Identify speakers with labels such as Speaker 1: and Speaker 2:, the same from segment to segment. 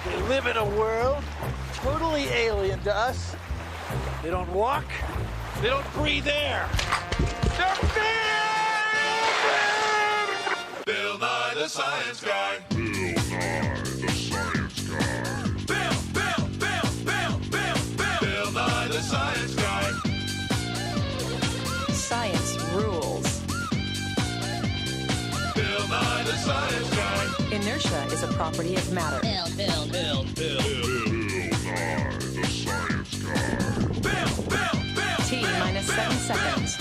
Speaker 1: They live in a world totally alien to us. They don't walk. They don't breathe air. They're big!
Speaker 2: Bill Nye the Science Guy.
Speaker 3: Bill Nye the Science Guy.
Speaker 2: Bill Nye the Science Guy.
Speaker 4: Science rules.
Speaker 2: Bill Nye the Science Guy.
Speaker 4: Inertia is a property of matter.
Speaker 2: Bill
Speaker 3: Bill Nye the Science Guy.
Speaker 4: T minus 7 seconds.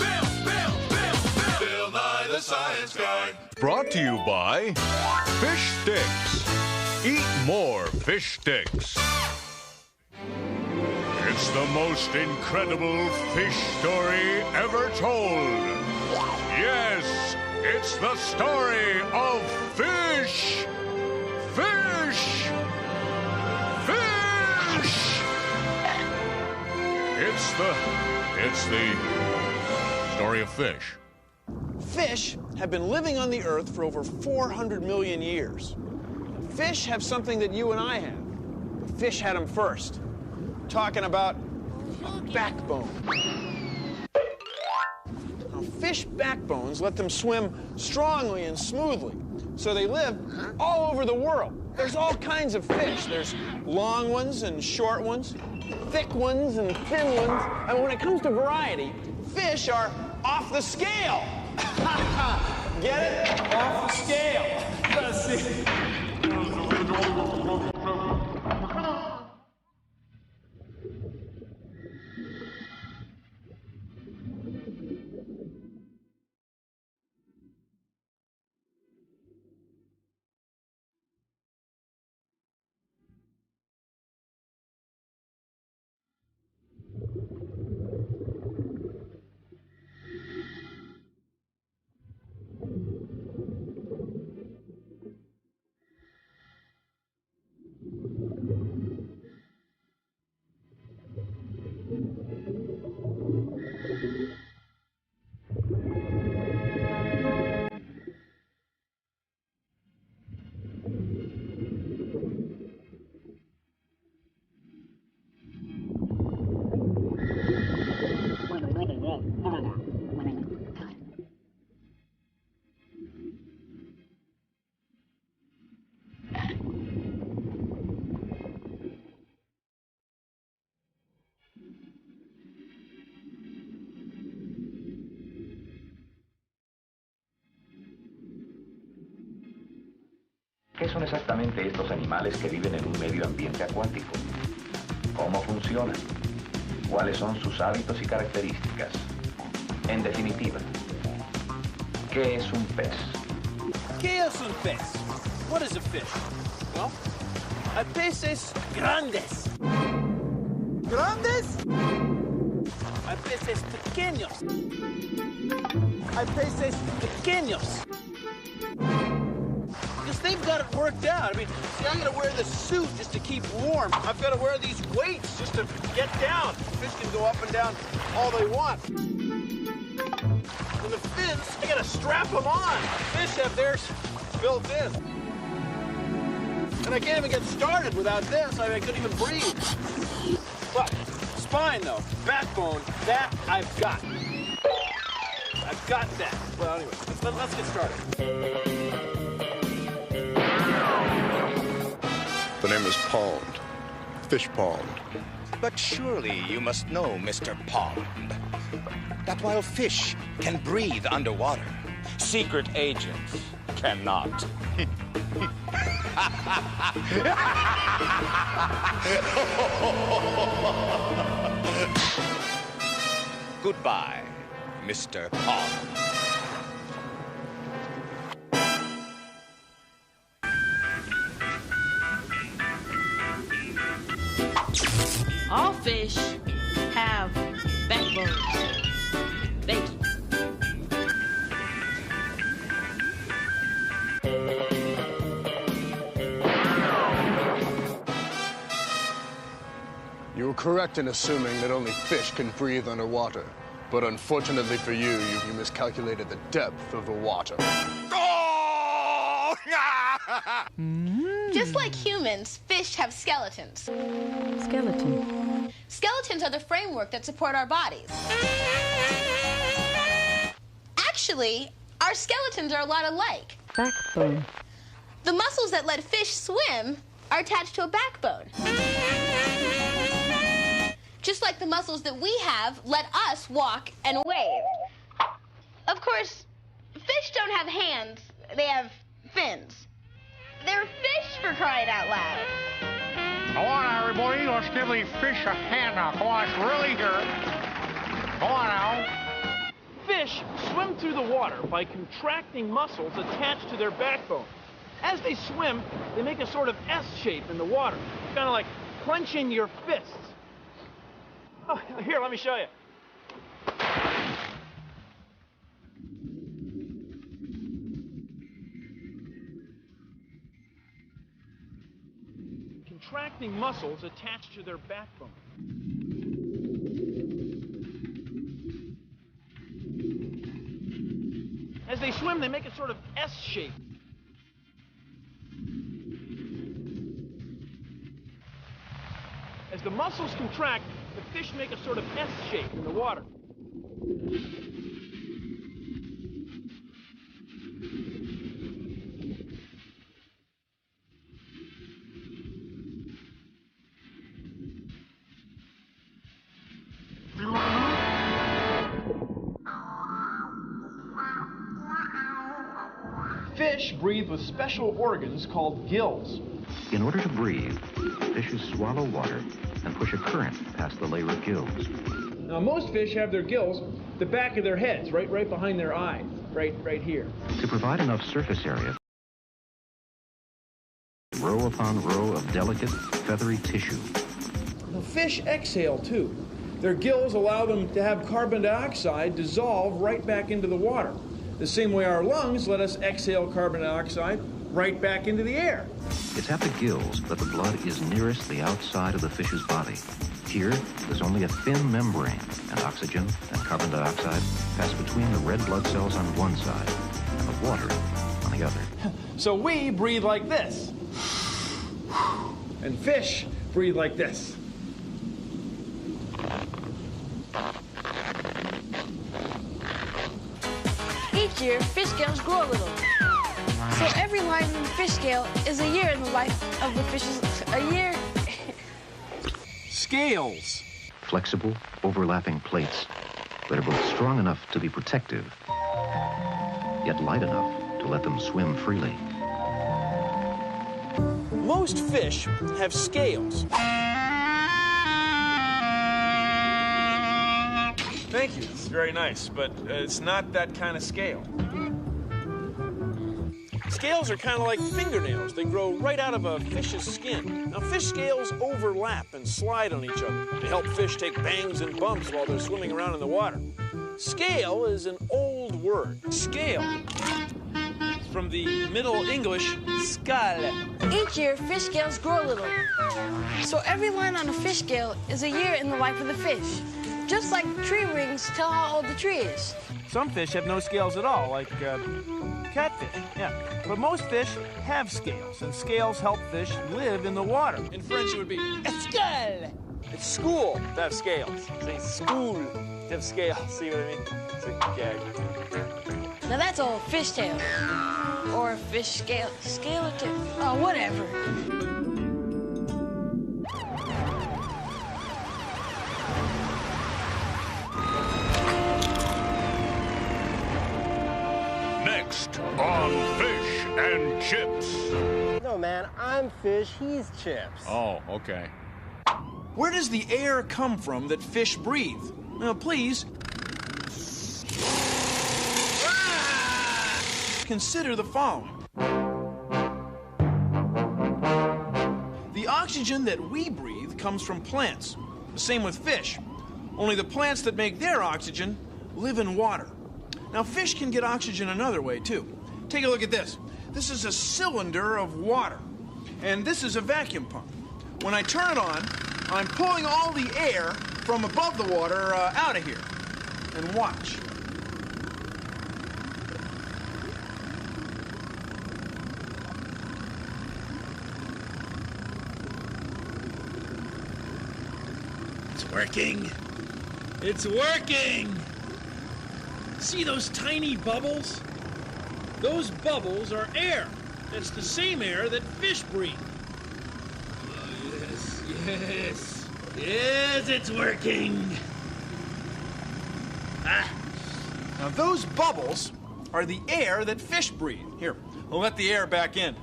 Speaker 2: Bill Nye the Science Guy.
Speaker 5: Brought to you by Fish Sticks. Eat more fish sticks. It's the most incredible fish story ever told. Yes, it's the story of fish. Fish. Fish. It's the story of fish.
Speaker 1: Fish have been living on the Earth for over 400 million years. Fish have something that you and I have. Fish had them first. Talking about a backbone. Now, fish backbones let them swim strongly and smoothly, so they live all over the world. There's all kinds of fish. There's long ones and short ones, thick ones and thin ones. And when it comes to variety, fish are off the scale. Get it? Off the scale. Let's see.
Speaker 6: ¿Qué son exactamente estos animales que viven en un medio ambiente acuático? ¿Cómo funcionan? ¿Cuáles son sus hábitos y características? En definitiva, ¿qué es un pez?
Speaker 1: ¿Qué es un pez? What is a fish? Well, hay peces grandes. ¿Grandes? Hay peces pequeños. Hay peces pequeños. Because they've got it worked out. I mean, see, I'm going to wear this suit just to keep warm. I've got to wear these weights just to get down. Fish can go up and down all they want. And the fins, I got to strap them on. Fish have theirs built in. And I can't even get started without this. I mean, I couldn't even breathe. But spine, though, backbone, that I've got. I've got that. Well, anyway, let's get started.
Speaker 7: The name is Pond. Fish Pond.
Speaker 8: But surely you must know, Mr. Pond, that while fish can breathe underwater, secret agents cannot. Goodbye, Mr. Pond.
Speaker 9: All fish have backbones. Thank you.
Speaker 7: You were correct in assuming that only fish can breathe underwater. But unfortunately for you, you miscalculated the depth of the water.
Speaker 8: Oh!
Speaker 10: Just like humans, fish have skeletons.
Speaker 11: Skeleton.
Speaker 10: Skeletons are the framework that support our bodies. Actually, our skeletons are a lot alike.
Speaker 11: Backbone.
Speaker 10: The muscles that let fish swim are attached to a backbone. Just like the muscles that we have let us walk and wave. Of course, fish don't have hands, they have fins. They're fish, for crying out loud.
Speaker 12: Come on, everybody, let's give these fish a hand now. Come on, it's really here. Come on now.
Speaker 1: Fish swim through the water by contracting muscles attached to their backbone. As they swim, they make a sort of S shape in the water, kind of like clenching your fists. Oh, here, let me show you. Contracting muscles attached to their backbone. As they swim, they make a sort of S shape. As the muscles contract, the fish make a sort of S shape in the water. Fish breathe with special organs called gills.
Speaker 6: In order to breathe, fishes swallow water and push a current past the layer of gills.
Speaker 1: Now, most fish have their gills at the back of their heads, right behind their eyes, right here.
Speaker 6: To provide enough surface area, row upon row of delicate, feathery tissue.
Speaker 1: Now, fish exhale, too. Their gills allow them to have carbon dioxide dissolve right back into the water. The same way our lungs let us exhale carbon dioxide right back into the air.
Speaker 6: It's at the gills that the blood is nearest the outside of the fish's body. Here, there's only a thin membrane, and oxygen and carbon dioxide pass between the red blood cells on one side and the water on the other.
Speaker 1: So we breathe like this. And fish breathe like this.
Speaker 13: Each year, fish scales grow a little. So every line in the fish scale is a year in the life of the fish's... a year...
Speaker 1: Scales.
Speaker 6: Flexible, overlapping plates that are both strong enough to be protective, yet light enough to let them swim freely.
Speaker 1: Most fish have scales. Thank you, it's very nice, but it's not that kind of scale. Scales are kind of like fingernails. They grow right out of a fish's skin. Now, fish scales overlap and slide on each other. They help fish take bangs and bumps while they're swimming around in the water. Scale is an old word. Scale. It's from the Middle English, scale.
Speaker 13: Each year, fish scales grow a little. So every line on a fish scale is a year in the life of the fish. Just like tree rings tell how old the tree is.
Speaker 1: Some fish have no scales at all, like catfish, yeah. But most fish have scales, and scales help fish live in the water. In French, it would be escale. It's school to have scales. Say school to have scales. See what I mean? It's a gag.
Speaker 13: Now that's a fish tail. Or a fish scale. Scale or tail. Oh, whatever.
Speaker 5: Next on Fish and Chips.
Speaker 14: No, man, I'm fish, he's chips.
Speaker 5: Oh, okay.
Speaker 1: Where does the air come from that fish breathe? Now, please. Consider the following. The oxygen that we breathe comes from plants. The same with fish. Only the plants that make their oxygen live in water. Now, fish can get oxygen another way, too. Take a look at this. This is a cylinder of water, and this is a vacuum pump. When I turn it on, I'm pulling all the air from above the water out of here. And watch. Working. It's working! See those tiny bubbles? Those bubbles are air. That's the same air that fish breathe. Oh, yes, yes. Yes, it's working. Ah. Now those bubbles are the air that fish breathe. Here, we'll let the air back in.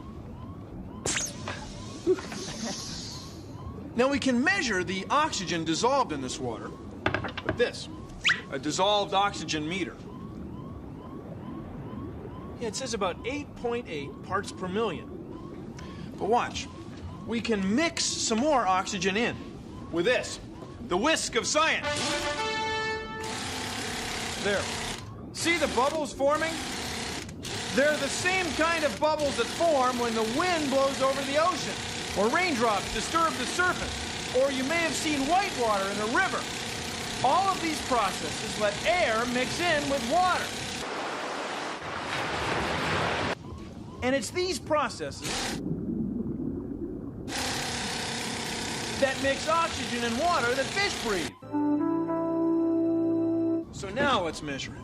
Speaker 1: Now we can measure the oxygen dissolved in this water with this, a dissolved oxygen meter. Yeah, it says about 8.8 parts per million. But watch, we can mix some more oxygen in with this, the whisk of science. There. See the bubbles forming? They're the same kind of bubbles that form when the wind blows over the ocean, or raindrops disturb the surface, or you may have seen whitewater in a river. All of these processes let air mix in with water. And it's these processes that mix oxygen and water that fish breathe. So now let's measure it.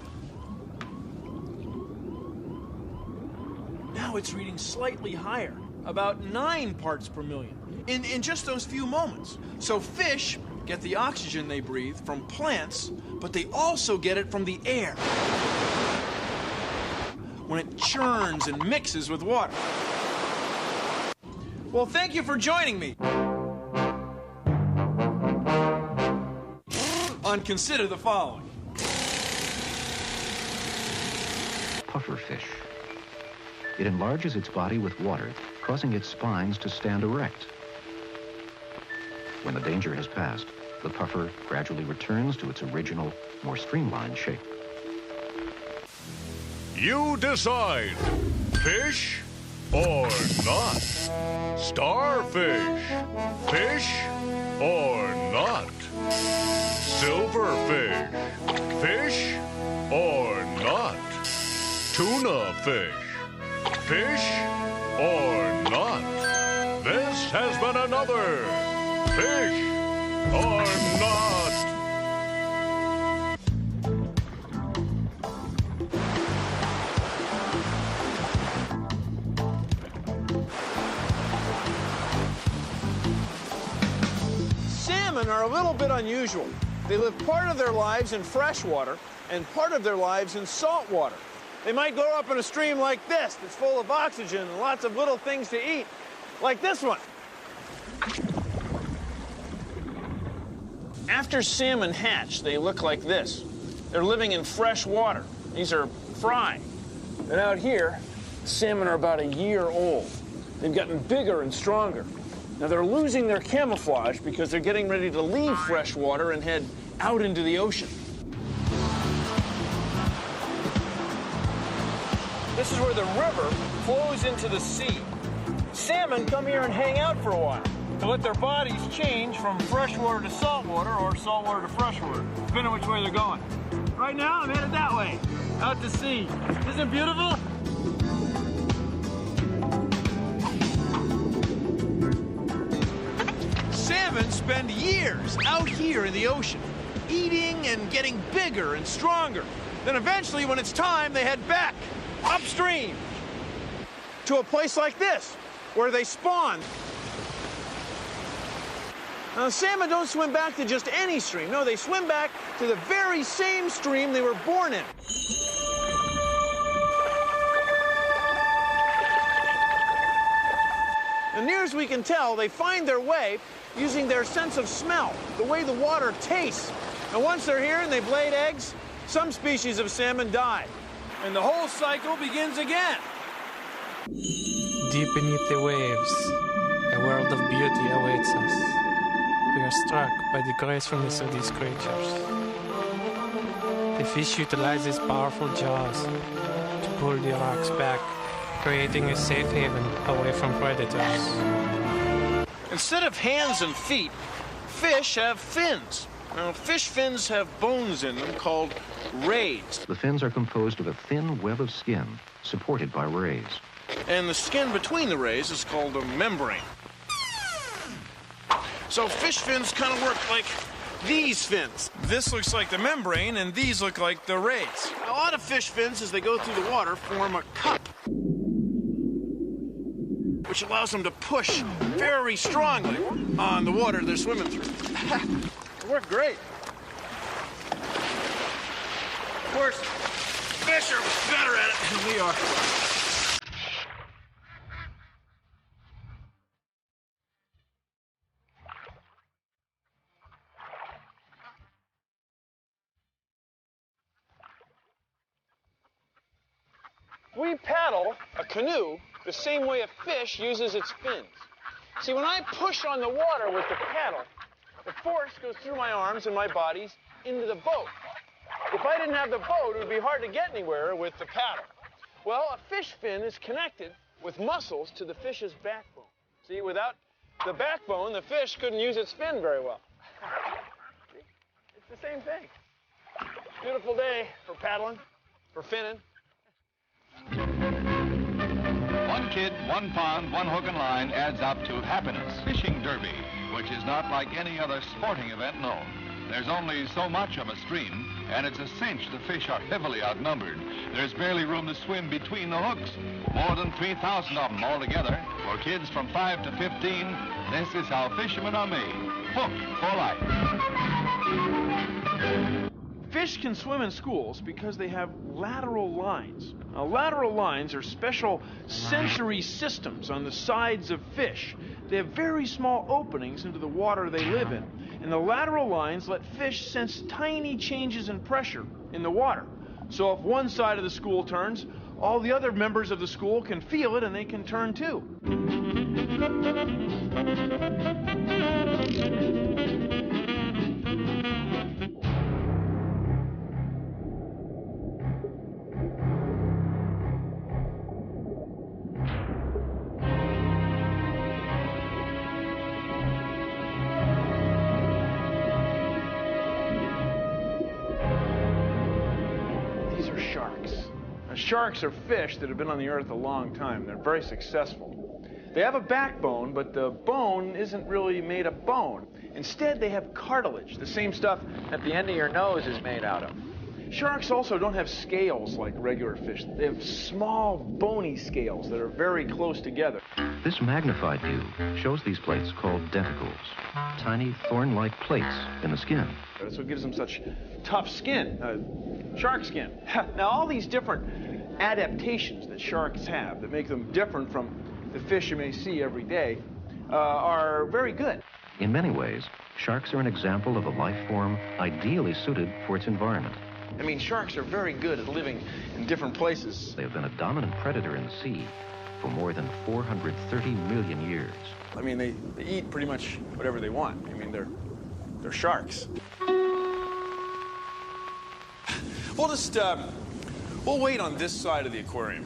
Speaker 1: Now it's reading slightly higher, about 9 parts per million, in just those few moments. So fish get the oxygen they breathe from plants, but they also get it from the air when it churns and mixes with water. Well, thank you for joining me on Consider the Following.
Speaker 15: Pufferfish. It enlarges its body with water, causing its spines to stand erect. When the danger has passed, the puffer gradually returns to its original, more streamlined shape.
Speaker 5: You decide. Fish or not? Starfish. Fish or not? Silverfish. Fish or not? Tuna fish. Fish or not? This has been another Fish or Not.
Speaker 1: Salmon are a little bit unusual. They live part of their lives in fresh water and part of their lives in salt water. They might grow up in a stream like this that's full of oxygen and lots of little things to eat, like this one. After salmon hatch, they look like this. They're living in fresh water. These are fry. And out here, salmon are about a year old. They've gotten bigger and stronger. Now they're losing their camouflage because they're getting ready to leave fresh water and head out into the ocean. This is where the river flows into the sea. Salmon come here and hang out for a while to let their bodies change from freshwater to saltwater or saltwater to freshwater, depending on which way they're going. Right now, I'm headed that way, out to sea. Isn't it beautiful? Salmon spend years out here in the ocean, eating and getting bigger and stronger. Then eventually, when it's time, they head back upstream to a place like this, where they spawn. Now, salmon don't swim back to just any stream. No, they swim back to the very same stream they were born in. And near as we can tell, they find their way using their sense of smell, the way the water tastes. And once they're here and they've laid eggs, some species of salmon die. And the whole cycle begins again.
Speaker 16: Deep beneath the waves, a world of beauty awaits us. We are struck by the gracefulness of these creatures. The fish utilize its powerful jaws to pull the rocks back, creating a safe haven away from predators.
Speaker 1: Instead of hands and feet, fish have fins. Now, fish fins have bones in them called rays.
Speaker 15: The fins are composed of a thin web of skin supported by rays.
Speaker 1: And the skin between the rays is called a membrane. So fish fins kind of work like these fins. This looks like the membrane, and these look like the rays. A lot of fish fins, as they go through the water, form a cup, which allows them to push very strongly on the water they're swimming through. It worked great. Of course, fish are better at it than we are. We paddle a canoe the same way a fish uses its fins. See, when I push on the water with the paddle, the force goes through my arms and my bodies into the boat. If I didn't have the boat, it would be hard to get anywhere with the paddle. Well, a fish fin is connected with muscles to the fish's backbone. See, without the backbone, the fish couldn't use its fin very well. See? It's the same thing. Beautiful day for paddling, for finning.
Speaker 17: One kid, one pond, one hook and line adds up to happiness. Fishing derby, which is not like any other sporting event known. There's only so much of a stream, and it's a cinch the fish are heavily outnumbered. There's barely room to swim between the hooks. More than 3,000 of them altogether. For kids from 5 to 15, this is how fishermen are made. Hooked for life.
Speaker 1: Fish can swim in schools because they have lateral lines. Now, lateral lines are special sensory systems on the sides of fish. They have very small openings into the water they live in. And the lateral lines let fish sense tiny changes in pressure in the water. So if one side of the school turns, all the other members of the school can feel it and they can turn too. Sharks are fish that have been on the earth a long time. They're very successful. They have a backbone, but the bone isn't really made of bone. Instead, they have cartilage, the same stuff that the end of your nose is made out of. Sharks also don't have scales like regular fish. They have small, bony scales that are very close together.
Speaker 15: This magnified view shows these plates called denticles, tiny thorn-like plates in the skin.
Speaker 1: That's what gives them such tough skin, shark skin. Now, all these different adaptations that sharks have that make them different from the fish you may see every day are very good.
Speaker 15: In many ways, sharks are an example of a life form ideally suited for its environment.
Speaker 1: I mean, sharks are very good at living in different places.
Speaker 15: They have been a dominant predator in the sea for more than 430 million years.
Speaker 1: I mean, they eat pretty much whatever they want. I mean, they're sharks. We'll just, we'll wait on this side of the aquarium.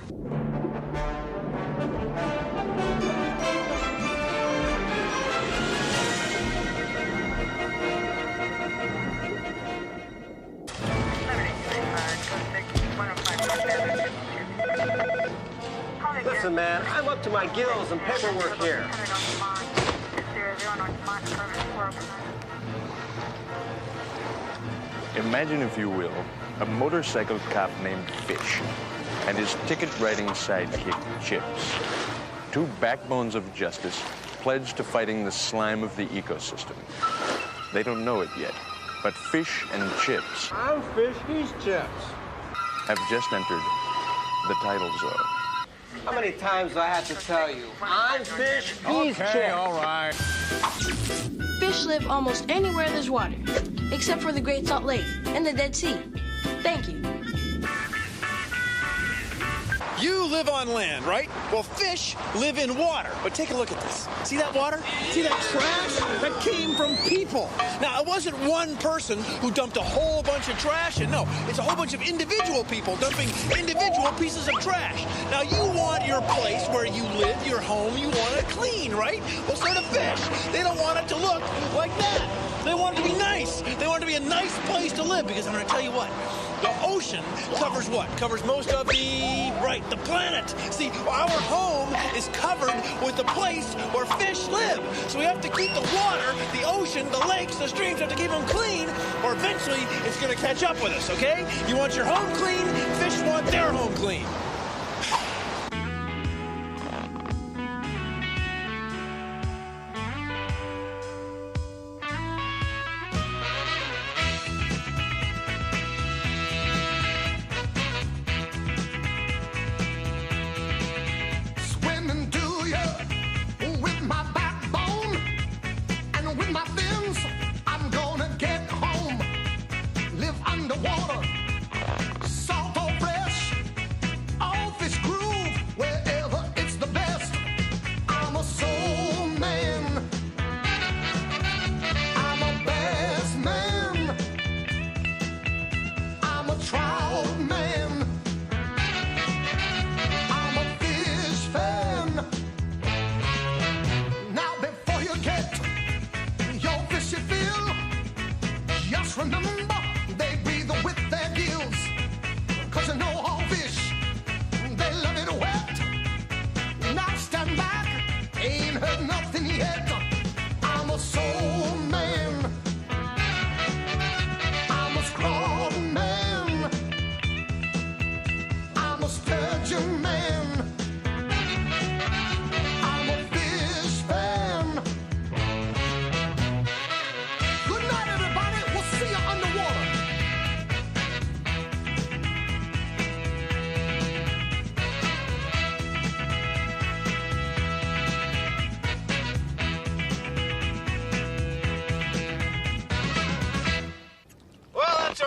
Speaker 14: Listen, man, I'm up to my gills in paperwork here.
Speaker 18: Imagine, if you will, a motorcycle cop named Fish and his ticket-writing sidekick, Chips. Two backbones of justice pledged to fighting the slime of the ecosystem. They don't know it yet, but Fish and Chips...
Speaker 14: I'm Fish, he's Chips.
Speaker 18: ...have just entered the title zone.
Speaker 14: How many times do I have to tell you? I'm Fish, he's Chips.
Speaker 12: Okay, all right.
Speaker 13: Fish live almost anywhere there's water, except for the Great Salt Lake and the Dead Sea. Thank you.
Speaker 1: You live on land, right? Well, fish live in water. But take a look at this. See that water? See that trash? That came from people. Now, it wasn't one person who dumped a whole bunch of trash in. No, it's a whole bunch of individual people dumping individual pieces of trash. Now, you want your place where you live, your home, you want it clean, right? Well, so do fish. They don't want it to look like that. They want it to be nice. They want it to be a nice place to live, because I'm going to tell you what. The ocean covers what? Covers most of the planet. See, our home is is covered with the place where fish live. So we have to keep the water, the ocean, the lakes, the streams, we have to keep them clean, or eventually it's going to catch up with us, okay? You want your home clean, fish want their home clean.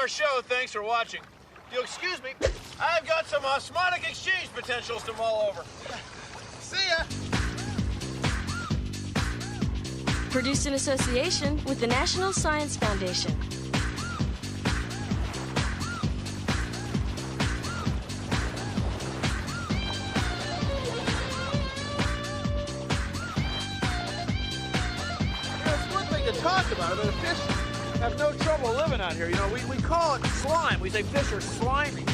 Speaker 1: Our show. Thanks for watching. If you'll excuse me, I've got some osmotic exchange potentials to mull over. See ya!
Speaker 19: Produced in association with the National Science Foundation.
Speaker 1: It's one thing to talk about, but the fish have no trouble living out here. You know, we call it slime. We say fish are slimy.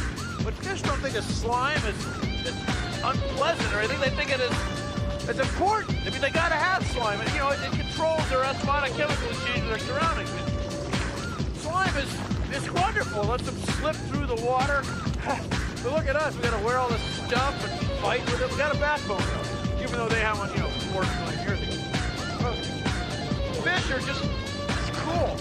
Speaker 1: But fish don't think of slime as unpleasant or anything. They think it's important. I mean, they gotta have slime. And, you know, it controls their osmotic chemical exchange with their surroundings. Slime is wonderful. It lets them slip through the water. But look at us. We gotta wear all this stuff and fight with it. We got a backbone, though, even though they had one, 4 million years ago. Fish are just cool.